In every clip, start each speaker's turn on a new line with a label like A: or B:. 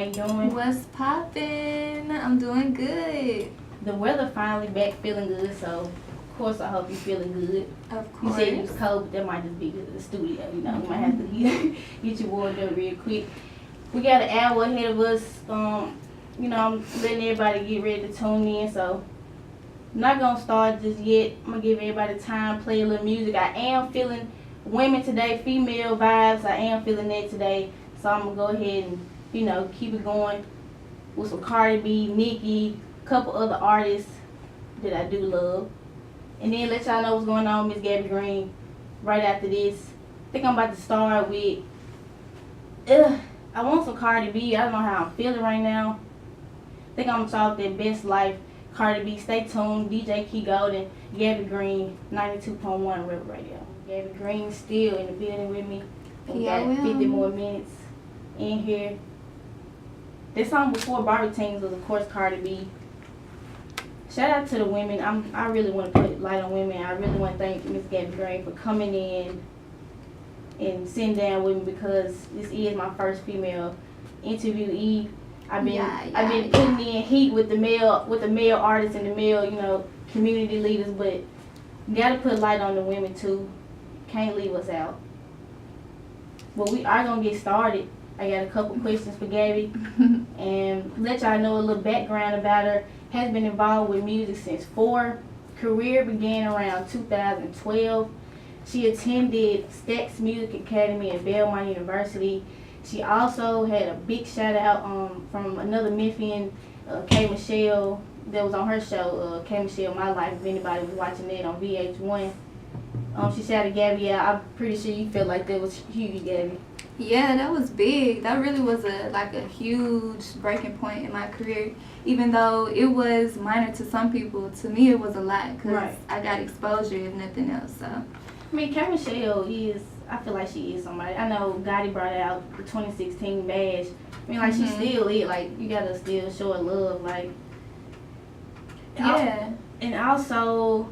A: you doing?
B: What's poppin'? I'm doing good.
A: The weather finally back feeling good, so of course I hope you're feeling good.
B: Of
A: You
B: course.
A: said you was cold, but that might just be the studio, you know. You might have to get your wardrobe real quick. We got an hour ahead of us. You know, I'm letting everybody get ready to tune in, so I'm not gonna start just yet. I'm gonna give everybody time, play a little music. I am feeling women today, female vibes. I am feeling that today, so I'm gonna go ahead and, you know, keep it going with some Cardi B, Nicki, a couple other artists that I do love. And then let y'all know what's going on, Miss Gabby Green, right after this. I think I'm about to start with, I want some Cardi B. I don't know how I'm feeling right now. I think I'm going to talk that Best Life, Cardi B. Stay tuned, DJ Key Golden, Gabby Green, 92.1 Rebel Radio. Gabby Green still in the building with me. We got 50 more minutes in here. This song before Barbie Teens was, of course, Cardi B. Shout out to the women. I really want to put light on women. I really want to thank Miss Gabby Green for coming in and sitting down with me, because this is my first female interviewee. I've been putting in heat with the male artists and the male, you know, community leaders, but you gotta put light on the women too. Can't leave us out. Well, we are gonna get started. I got a couple questions for Gabby and let y'all know a little background about her. Has been involved with music since 4. Career began around 2012. She attended Stax Music Academy at Belmont University. She also had a big shout out from another Memphian, K. Michelle, that was on her show, K. Michelle My Life, if anybody was watching that on VH1. She shouted Gabby out. I'm pretty sure you felt like that was huge, Gabby.
B: Yeah, that was big. That really was a huge breaking point in my career. Even though it was minor to some people, to me it was a lot, because I got exposure if nothing else. So,
A: I mean, K. Michelle is, I feel like she is somebody. I know Gotti brought out the 2016 badge. I mean, like, she still is, like, you gotta still show her love, like.
B: Yeah.
A: And also,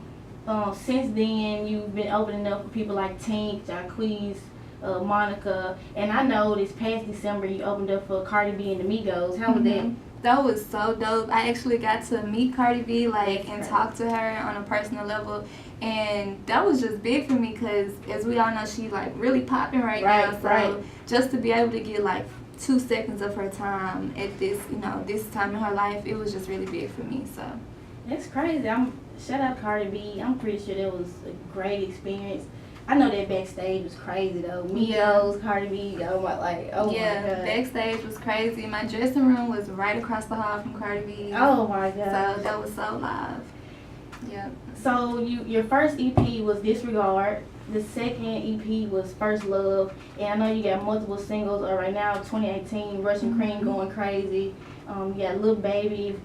A: since then, you've been opening up for people like Tink, Jacquees, Monica, and I know this past December you opened up for Cardi B and the Migos. How was that?
B: That was so dope. I actually got to meet Cardi B, and talk to her on a personal level, and that was just big for me, because as we all know, she's really popping right now. So just to be able to get 2 seconds of her time at this, this time in her life, it was just really big for me. So
A: that's crazy. Shout out Cardi B. I'm pretty sure that was a great experience. I know that backstage was crazy though. Migos, Cardi B, oh my God.
B: Backstage was crazy. My dressing room was right across the hall from Cardi B.
A: Oh my God.
B: So that was so live. Yep.
A: So your first EP was Disregard. The second EP was First Love. And I know you got multiple singles right now. 2018, Russian Cream, Going Crazy. You got Lil Baby,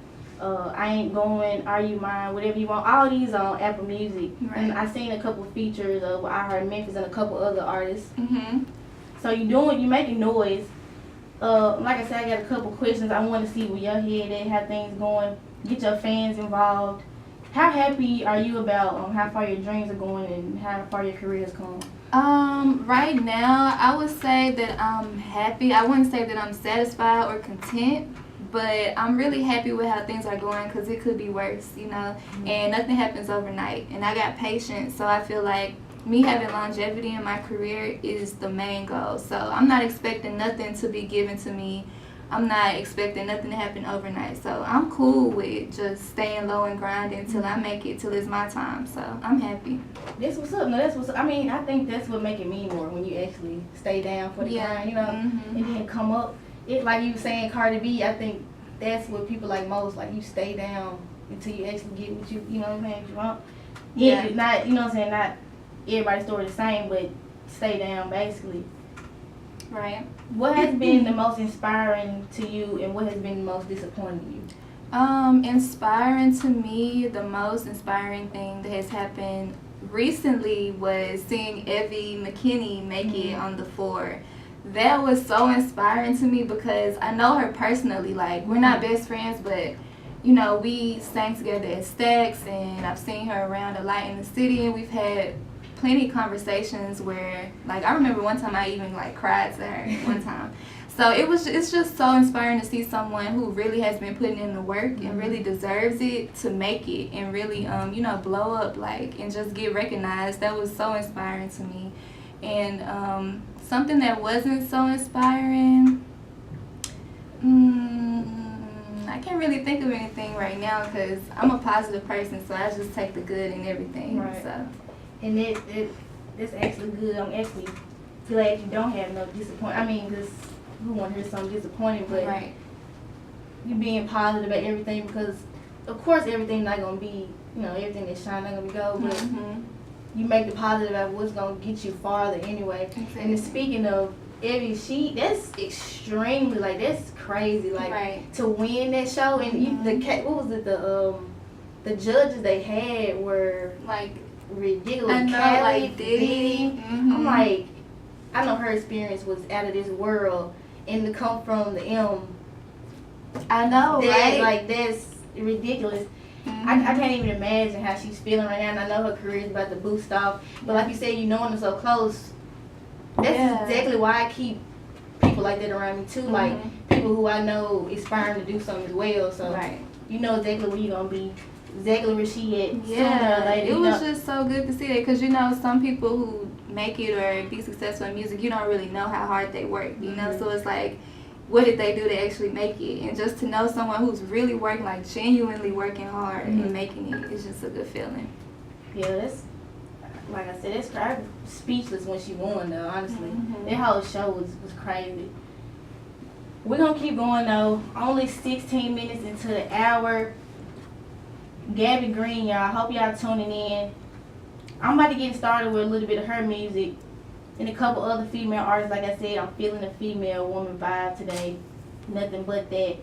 A: I Ain't Going, Are You Mine, Whatever You Want. All these on Apple Music.
B: Right.
A: And I seen a couple features of I Heard Memphis and a couple other artists.
B: Mhm.
A: So you making noise. Like I said, I got a couple questions. I want to see where your head at, how things going. Get your fans involved. How happy are you about how far your dreams are going and how far your career has come?
B: Right now, I would say that I'm happy. I wouldn't say that I'm satisfied or content, but I'm really happy with how things are going, because it could be worse, and nothing happens overnight. And I got patience, so I feel like me having longevity in my career is the main goal. So I'm not expecting nothing to be given to me. I'm not expecting nothing to happen overnight. So I'm cool with just staying low and grinding till I make it, till it's my time. So I'm happy.
A: That's what's up. No, that's what's up. I mean, I think that's what make it mean more, when you actually stay down for the grind, and then come up. It, like you were saying, Cardi B, I think that's what people like most. Like, you stay down until you actually get what you know what I'm saying, you want. Yeah. Not, you know what I'm saying, not everybody's story the same, but stay down, basically.
B: Right.
A: What has been the most inspiring to you, and what has been the most disappointing to you?
B: Inspiring to me, the most inspiring thing that has happened recently was seeing Evie McKinney make it on the 4. That was so inspiring to me, because I know her personally. We're not best friends, but we sang together at Stax, and I've seen her around a lot in the city, and we've had plenty of conversations where, I remember one time I even cried to her one time. So it's just so inspiring to see someone who really has been putting in the work and really deserves it to make it and really blow up and just get recognized. That was so inspiring to me. And something that wasn't so inspiring, I can't really think of anything right now because I'm a positive person, so I just take the good in everything.
A: Right.
B: So.
A: And that's actually good. I'm actually glad you don't have no disappointment. I mean, just who want to hear something disappointing, but
B: Right.
A: you being positive about everything because, of course, everything's not gonna be, everything that shine not gonna be gold, but you make the positive about what's gonna get you farther anyway.
B: Exactly.
A: And speaking of Evie, that's extremely that's crazy, to win that show. And what was it? The judges they had were ridiculous.
B: I know,
A: Callie,
B: Diddy.
A: I'm like, I know her experience was out of this world, and to come from the M.
B: I know, right?
A: That's ridiculous. I can't even imagine how she's feeling right now, and I know her career is about to boost off. But like you said, knowing them so close, that's exactly why I keep people like that around me too. Like people who I know aspiring to do something as well. So you know exactly where you're gonna be, exactly where she at.
B: Yeah,
A: sooner or later,
B: it was just so good to see that because some people who make it or be successful in music, you don't really know how hard they work. So it's like, what did they do to actually make it? And just to know someone who's really working, genuinely working hard and making it, it's just a good feeling.
A: Yeah, that's, like I said, I was speechless when she won, though, honestly. That whole show was crazy. We're going to keep going, though. Only 16 minutes into the hour. Gabby Green, y'all. I hope y'all tuning in. I'm about to get started with a little bit of her music. And a couple other female artists. Like I said, I'm feeling a female woman vibe today. Nothing but that.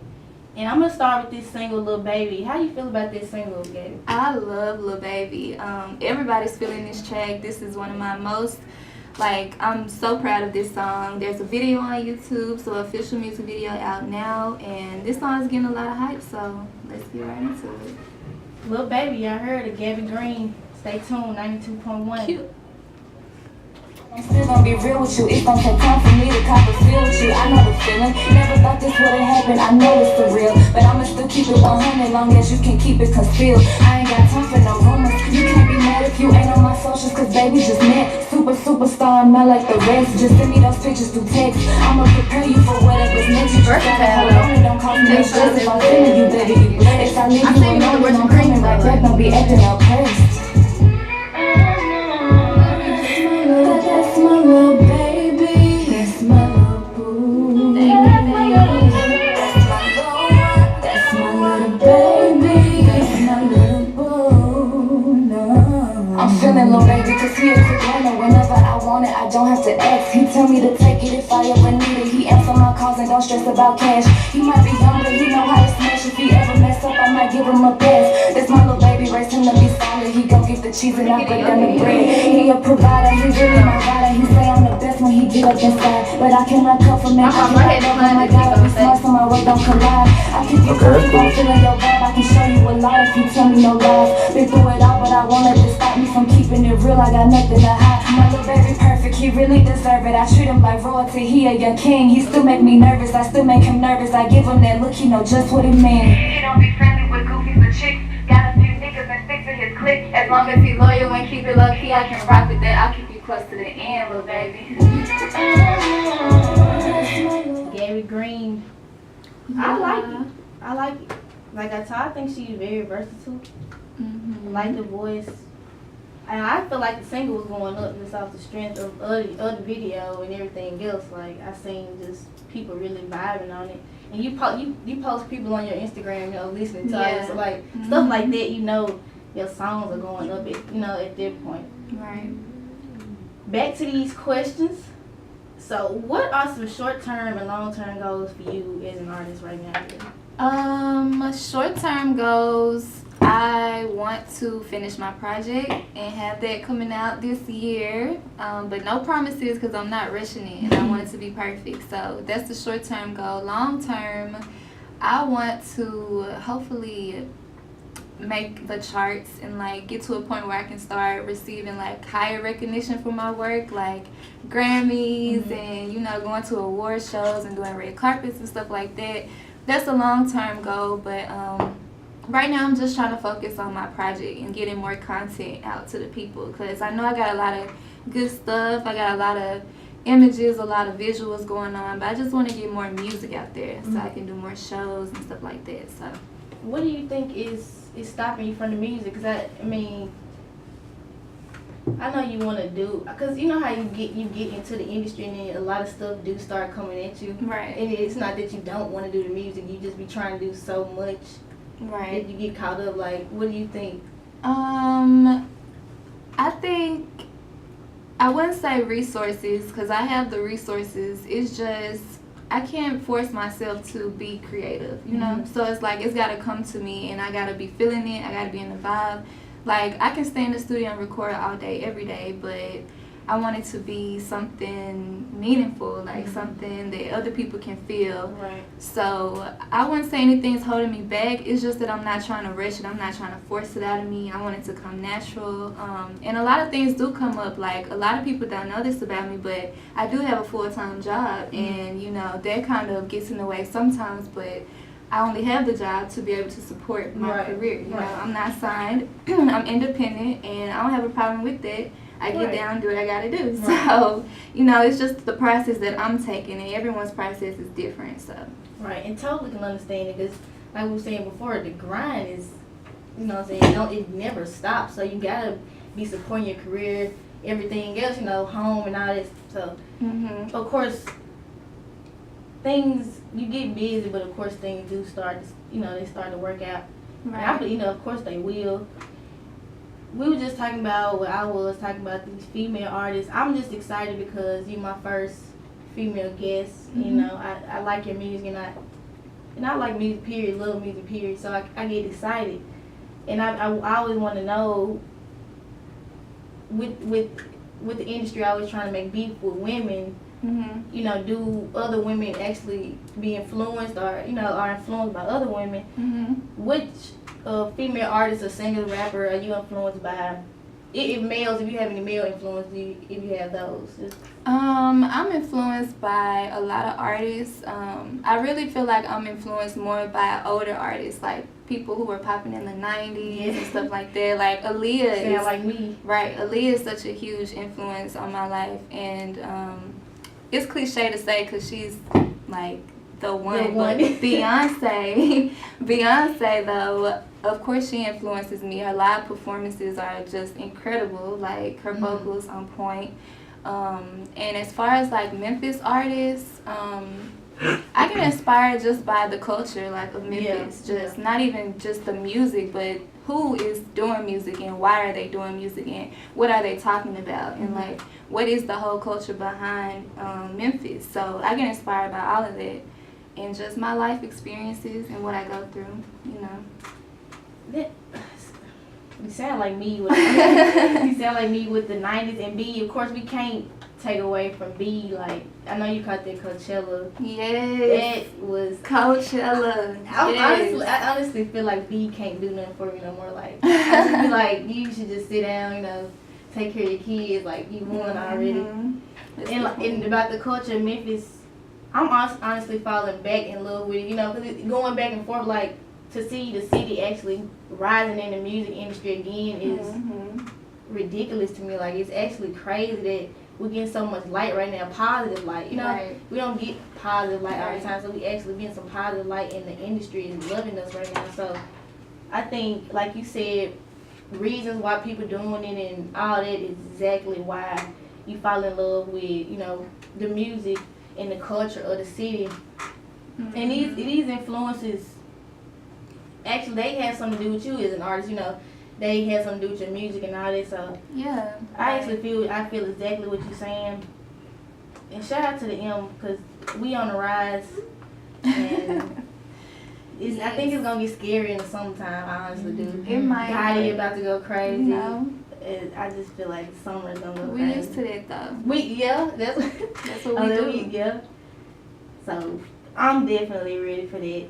A: And I'm going to start with this single, Lil Baby. How you feel about this single, Gabby?
B: I love Lil Baby. Everybody's feeling this track. This is one of my most, I'm so proud of this song. There's a video on YouTube, so official music video out now. And this song is getting a lot of hype, so let's get right into it.
A: Lil Baby, y'all heard of Gabby Green. Stay tuned, 92.1.
B: Cute.
C: I'm still gonna be real with you. It's gonna take time for me to cop a feel with you. I know the feeling. Never thought this would've happened. I know it's for real, but I'ma still keep it 100 long as you can keep it concealed. I ain't got time for no rumors. You can't be mad if you ain't on my socials, cause baby just met superstar. I'm not like the rest. Just send me those pictures through text. I'ma prepare you for whatever's next. You just gotta hold on and don't call me no stress. If I'm feeling you, baby, you blessed. If I leave you alone, I'm coming right back. Don't be acting all pressed. That's my little baby. That's my little boo. That's my little baby. That's my little boo. No. I'm feeling little baby cause he a quick learner. Whenever I want it, I don't have to ask. He tell me to take it if I ever need it. He answer my calls and don't stress about cash. He might be young, but he know how to smash. If he ever mess up, I might give him a pass. That's my little baby, raise him to be solid. He gon' get the cheese and I break down the bread. He a provider, he really my rider. He say I'm the best when he get up inside, but I cannot come from that. I cannot I gotta be smart so my work don't collide. I keep you cool if I'm feeling your vibe. I can show you a lot if you tell me no lies. Been through it all, but I won't let this stop me from keeping it real. I got nothing to hide. My little baby perfect, he really deserve it. I treat him like royalty, he a young king. He still make me nervous, I still make him nervous. I give him that look, he know just what it means. He don't be friendly with goofies or chicks. Got a few niggas and stick to his clique. As long as he loyal and keep it low key, I can rock with that. I'll keep you close to the end, little baby.
A: Gabby Green. I like it. Like I think she's very versatile. I like the voice. And I feel like the single was going up just off the strength of other video and everything else. Like I seen just people really vibing on it. And you post people on your Instagram, listening to it. So like stuff like that, your songs are going up at that point.
B: Right.
A: Back to these questions. So what are some short-term and long-term goals for you as an artist right now?
B: Short-term goals, I want to finish my project and have that coming out this year, but no promises because I'm not rushing it and I want it to be perfect. So that's the short-term goal. Long-term, I want to hopefully make the charts and like get to a point where I can start receiving like higher recognition for my work, like Grammys and going to award shows and doing red carpets and stuff like that. That's a long-term goal, but right now I'm just trying to focus on my project and getting more content out to the people, because I know I got a lot of good stuff. I got a lot of images, a lot of visuals going on, but I just want to get more music out there so I can do more shows and stuff like that. So
A: what do you think is stopping you from the music? Because I mean, I know you want to do, because you know how you get into the industry and then a lot of stuff do start coming at you.
B: Right.
A: And it's not that you don't want to do the music, you just be trying to do so much.
B: Right.
A: That you get caught up. Like, what do you think?
B: I think I wouldn't say resources, because I have the resources. It's just I can't force myself to be creative, you know? So it's like it's got to come to me, and I got to be feeling it. I got to be in the vibe. Like, I can stay in the studio and record all day, every day, but I want it to be something meaningful, like something that other people can feel.
A: Right.
B: So I wouldn't say anything's holding me back. It's just that I'm not trying to rush it. I'm not trying to force it out of me. I want it to come natural. And a lot of things do come up. Like, a lot of people don't know this about me, but I do have a full-time job, and that kind of gets in the way sometimes. But I only have the job to be able to support my career. You know, I'm not signed. I'm independent, and I don't have a problem with that. I get down and do what I gotta do. So, it's just the process that I'm taking, and everyone's process is different. So.
A: Right, and totally can understand it, because like we were saying before, the grind is, it never stops. So you gotta be supporting your career, everything else, home and all this. So, of course, you get busy, but of course things do start, they start to work out. Right. And of course they will. We were just talking about what I was talking about, these female artists. I'm just excited because you're my first female guest. I like your music, and I like music, period, love music, period. So I get excited. And I always want to know, with the industry, I always trying to make beef with women. Do other women actually be influenced or are influenced by other women? Which female artist or singer, rapper are you influenced by? If males, if you have any male influence, if you have those?
B: I'm influenced by a lot of artists. I really feel like I'm influenced more by older artists, like people who were popping in the 90s and stuff like that. Like Aaliyah.
A: Sound like me.
B: Right. Aaliyah is such a huge influence on my life, and it's cliche to say because she's like the one. But Beyonce though, of course she influences me. Her live performances are just incredible. Like her vocals on point. And as far as like Memphis artists, I get inspired just by the culture, like of Memphis. Not even just the music, but who is doing music and why are they doing music and what are they talking about and like what is the whole culture behind Memphis. So I get inspired by all of that and just my life experiences and what I go through,
A: You sound like me with the 90s, and B, of course we can't take away from B. Like, I know you caught that Coachella.
B: Yes.
A: That was
B: Coachella.
A: I honestly feel like B can't do nothing for me no more. Like, I just feel like you should just sit down, take care of your kids. Like, you won already. And about the culture of Memphis, I'm honestly falling back in love with it. Because it's going back and forth, like, to see the city actually rising in the music industry again is ridiculous to me. Like, it's actually crazy that we're getting so much light right now, positive light. We don't get positive light all the time, so we actually getting some positive light in the industry and loving us right now. So I think, like you said, reasons why people doing it and all that is exactly why you fall in love with, the music and the culture of the city. And these influences, actually, they have something to do with you as an artist. They have something to do with your music and all that. So I feel exactly what you're saying. And shout out to the M, because we on the rise. And I think it's gonna get scary in the summertime. I honestly do.
B: It might.
A: Gotti about to go crazy. I just feel like summer's gonna go crazy.
B: We used to that though.
A: That's
B: what we do.
A: So I'm definitely ready for that.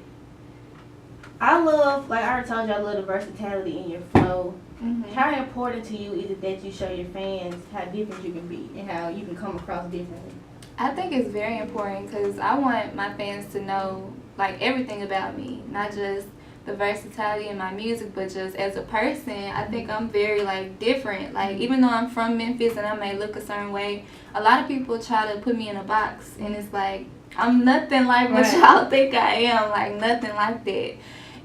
A: I love, like I already told you, I love the versatility in your flow.
B: Mhm.
A: How important to you is it that you show your fans how different you can be and how you can come across differently?
B: I think it's very important because I want my fans to know like everything about me, not just the versatility in my music, but just as a person. I think I'm very like different. Like even though I'm from Memphis and I may look a certain way, a lot of people try to put me in a box, and it's like I'm nothing like what y'all think I am. Like nothing like that.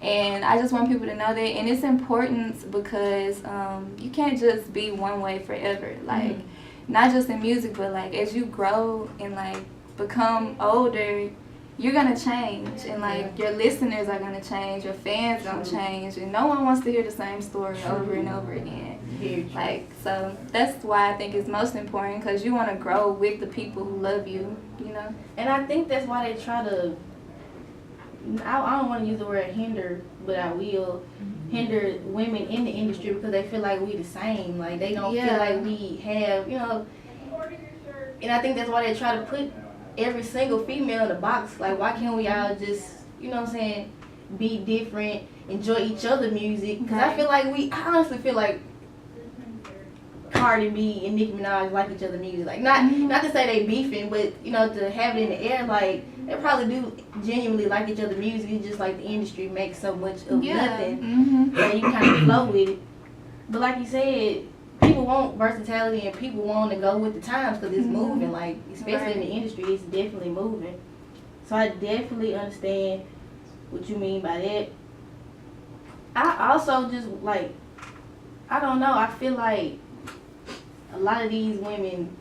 B: And I just want people to know that, and it's important because you can't just be one way forever. Like, not just in music, but like as you grow and like become older, you're gonna change, and like your listeners are gonna change, your fans gonna change, and no one wants to hear the same story over and over again. Like, so that's why I think it's most important, because you want to grow with the people who love you, you know.
A: And I think that's why they try to. I don't want to use the word hinder, but I will hinder women in the industry because they feel like we the same. Like they don't feel like we have, you know. And I think that's why they try to put every single female in a box. Like, why can't we all just, you know what I'm saying, be different, enjoy each other's music? Because I honestly feel like Cardi B and Nicki Minaj like each other's music. Like, not to say they beefing, but, you know, to have it in the air, like, they probably do genuinely like each other's music. It's just like the industry makes so much of nothing. And you kind of flow with it. But like you said, people want versatility and people want to go with the times because it's moving. Like, especially in the industry, it's definitely moving. So I definitely understand what you mean by that. I also just, like, I don't know, I feel like a lot of these women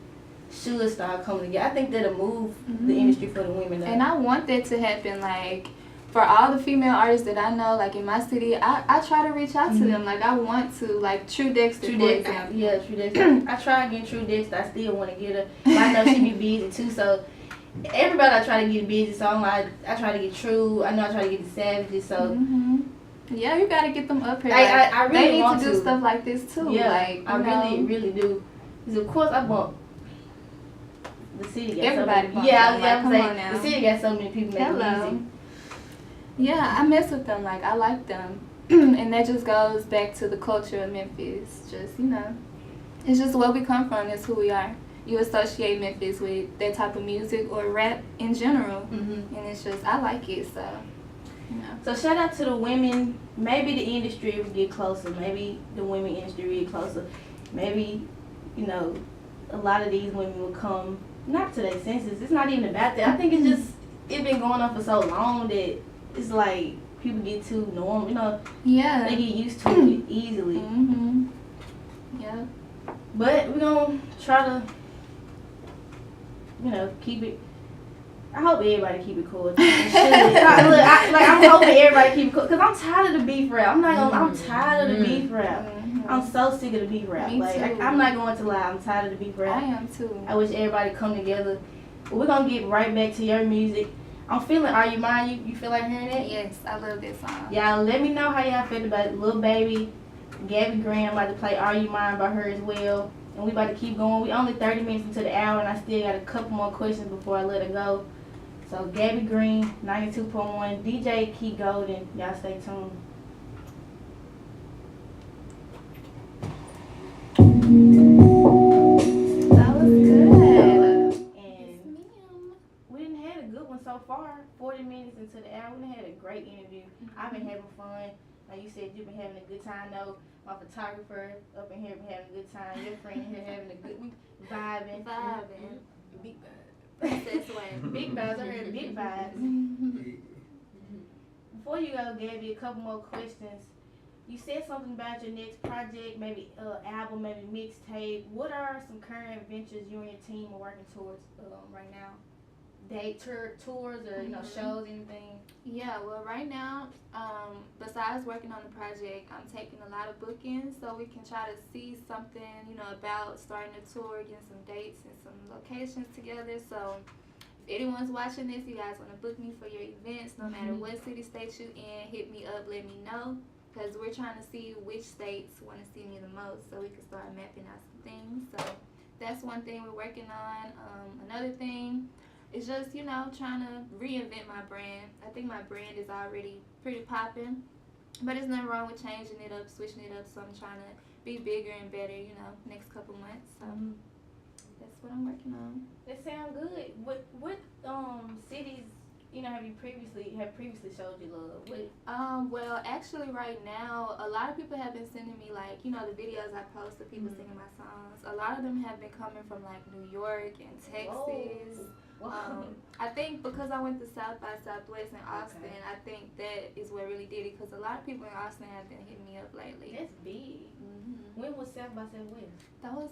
A: should start coming together. I think that'll move the industry for the women.
B: And I want that to happen, like, for all the female artists that I know, like, in my city, I try to reach out to them. Like, I want to, like, True Dexter, for example.
A: Yeah, True Dexter. I try to get True Dexter. I still want to get her. But I know she be busy, too, so everybody I try to get busy, so I try to get True. I know I try to get the Savages, so...
B: Yeah, you gotta get them up here.
A: I really
B: they
A: want
B: need to do stuff like this, too.
A: Yeah,
B: like,
A: I really do. Because, of course, I bump. The city got
B: everybody
A: so many. The city got so many people making music. Yeah,
B: I mess with them. Like, I like them. And that just goes back to the culture of Memphis. Just, you know, it's just where we come from. It's who we are. You associate Memphis with that type of music or rap in general. And it's just, I like it, so, you know.
A: So shout out to the women. Maybe the industry will get closer. Maybe the women industry will get closer. Maybe, you know, a lot of these women will come, not to their senses. It's not even about that. I think it's just, it's been going on for so long that it's like people get too normal, you know.
B: Yeah.
A: They get used to it easily.
B: Yeah.
A: But we're going to try to, you know, keep it. I hope everybody keep it cool. I'm hoping everybody keep it cool. Because I'm tired of the beef rap. I'm tired of the beef rap. I'm so sick of the beef rap. I'm not going to lie. I'm tired of the beef rap.
B: I am too.
A: I wish everybody come together. But we're going to get right back to your music. I'm feeling Are You Mine? You feel like hearing that?
B: Yes, I love this song.
A: Y'all let me know how y'all feel about it. Lil Baby, Gabby Green. I'm about to play Are You Mine by her as well. And we about to keep going. We only 30 minutes into the hour and I still got a couple more questions before I let her go. So Gabby Green, 92.1, DJ Key Golden. Y'all stay tuned.
B: That was good.
A: And we didn't have a good one so far. 40 minutes into the hour, we done had a great interview. I've been having fun. Like you said, you've been having a good time. though. My photographer up in here been having a good time. Your friend here having a good vibing. Big vibes. Big vibes. I heard big vibes. Before you go, Gabby, a couple more questions. You said something about your next project, maybe album, maybe mixtape. What are some current ventures you and your team are working towards right now? Date tours or shows, anything?
B: Yeah, well, right now, besides working on the project, I'm taking a lot of bookings so we can try to see something, about starting a tour, getting some dates and some locations together. So if anyone's watching this, you guys want to book me for your events, no matter what city, state you in, hit me up, let me know. Because we're trying to see which states want to see me the most so we can start mapping out some things. So that's one thing we're working on. Another thing it's just, you know, trying to reinvent my brand. I think my brand is already pretty popping, but there's nothing wrong with changing it up, switching it up. So I'm trying to be bigger and better, you know, next couple months. So that's what I'm working on.
A: That sounds good. What cities, you know, have previously showed you love? What?
B: Well, actually, right now, a lot of people have been sending me, like, you know, the videos I post of people singing my songs. A lot of them have been coming from, like, New York and Texas.
A: Whoa.
B: I think because I went to South by Southwest in Austin, I think that is what really did it, because a lot of people in Austin have been hitting me up lately.
A: That's big. When was South by Southwest?
B: That was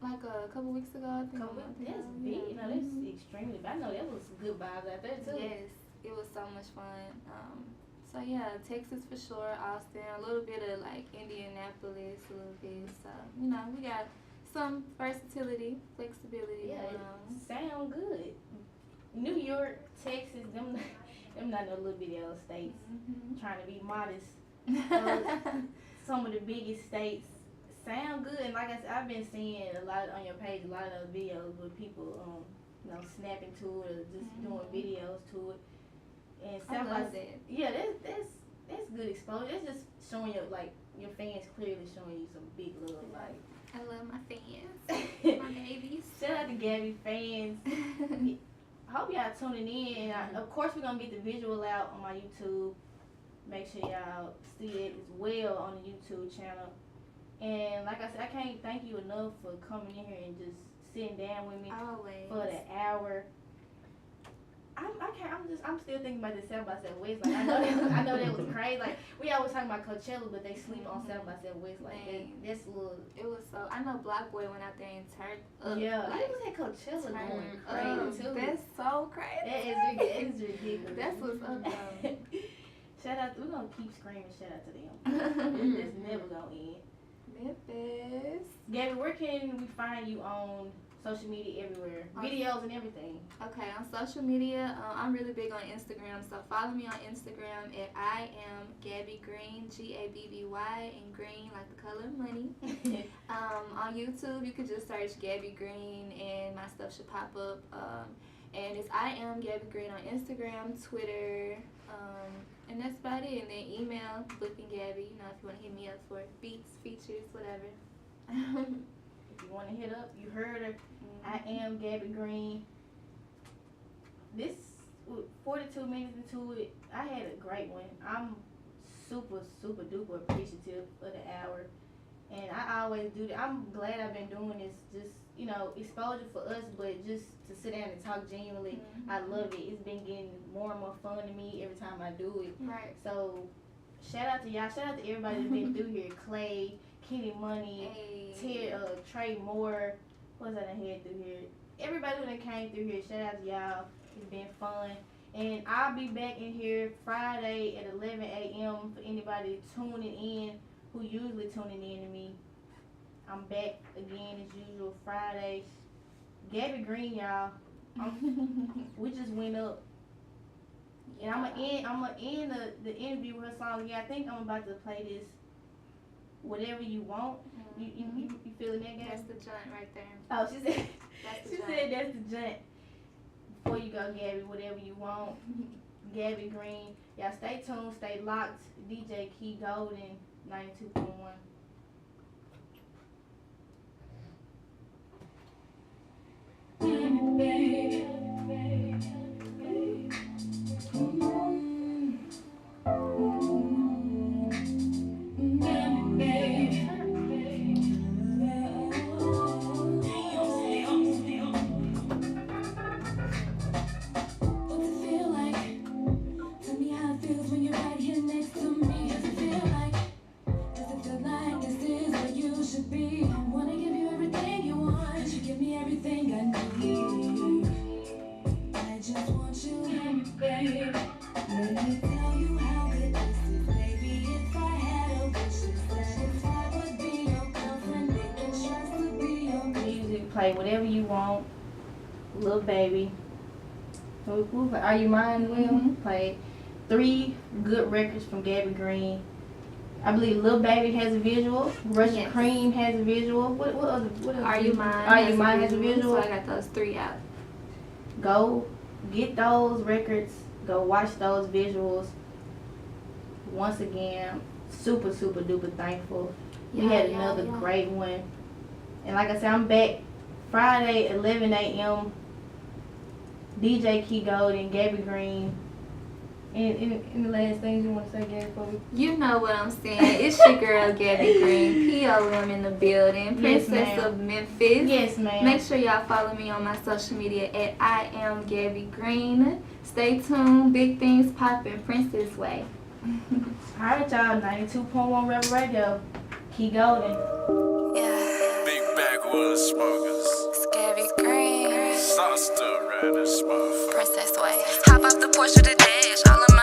B: like a couple weeks ago, I think.
A: That's big. You know, that's extremely big. I know that was good vibes out there too.
B: Yes, it was so much fun. So yeah, Texas for sure, Austin, a little bit of like Indianapolis, a little bit. So, you know, we got some versatility, flexibility going on.
A: Sound good. New York, Texas, them not no little bitty old states. Trying to be modest. Some of the biggest states. Sound good, and like I said, I've been seeing a lot on your page, a lot of those videos with people, you know, snapping to it or just doing videos to it. And
B: I love that.
A: Yeah, that's good exposure. That's just showing your fans clearly showing you some big love. Like,
B: I love my fans, my babies.
A: Shout out to Gabby fans. I hope y'all tuning in. And of course, we're gonna get the visual out on my YouTube. Make sure y'all see it as well on the YouTube channel. And like I said, I can't thank you enough for coming in here and just sitting down with me for the hour. I'm still thinking about the South by Southwest. Like, I know that was crazy. Like, we always talking about Coachella, but they sleep on South by Southwest. Like, that's a little.
B: It was so. I know Black Boy went out there and turned up.
A: Yeah,
B: like,
A: he was at Coachella going crazy too.
B: That's so crazy.
A: That is ridiculous.
B: That's what's up, though.
A: Shout out. We're gonna keep screaming. Shout out to them. It's never gonna end.
B: Memphis.
A: Gabby, where can we find you on social media everywhere? Videos and everything.
B: Okay, on social media, I'm really big on Instagram, so follow me on Instagram at I am Gabby Green, Gabby, and green like the color of money. On YouTube, you could just search Gabby Green and my stuff should pop up. And it's I am Gabby Green on Instagram, Twitter, and that's about it. And then email, booking Gabby, you know, if you want to hit me up for beats, features, whatever.
A: If you want to hit up, you heard her. I am Gabby Green. This 42 minutes into it, I had a great one. I'm super duper appreciative of the hour. And I always do that. I'm glad I've been doing this, just, you know, exposure for us, but just to sit down and talk genuinely. I love it. It's been getting more and more fun to me every time I do it.
B: Right.
A: So, shout out to y'all. Shout out to everybody that's been through here. Clay, Kenny Money, Trey Moore. What's that I had through here? Everybody that came through here, shout out to y'all. It's been fun. And I'll be back in here Friday at 11 a.m. for anybody tuning in who usually tuning in to me. I'm back again as usual Friday. Gabby Green, y'all. We just went up. And I'm gonna end the interview with her song. Yeah, I think I'm about to play this. Whatever you want. You feeling that, Gabby?
B: That's the joint right there.
A: Oh, she said.
B: That's
A: She said that's the joint. Before you go, Gabby, whatever you want. Gabby Green. Y'all stay tuned, stay locked. DJ Key Golden, 92.1. Play whatever you want, Lil Baby. Are You Mine? Will play 3 good records from Gabby Green. I believe Lil Baby has a visual. Russian Cream has a visual. What other?
B: Are You Mine?
A: Are You Mine has a visual.
B: So I got those 3 out.
A: Go. get those records, go watch those visuals. Once again, super duper thankful. We had another great one. And like I said, I'm back Friday, 11 a.m. DJ Key Gold and Gabby Green. Any last things you want to say, Gabby, for me?
B: You know what I'm saying. It's your girl, Gabby Green, POM in the building,
A: Yes,
B: Princess
A: ma'am.
B: of Memphis.
A: Yes, ma'am.
B: Make sure y'all follow me on my social media at I am Gabby Green. Stay tuned. Big things poppin' Princess Way.
A: Alright, y'all. 92.1 Rebel Radio. Key Golden.
C: Yeah,
D: Big backwoods smokers.
C: it's Gabby Green,
D: Sauce to around this motherfucker.
C: Princess Way. Hop off the porch with the dash, all of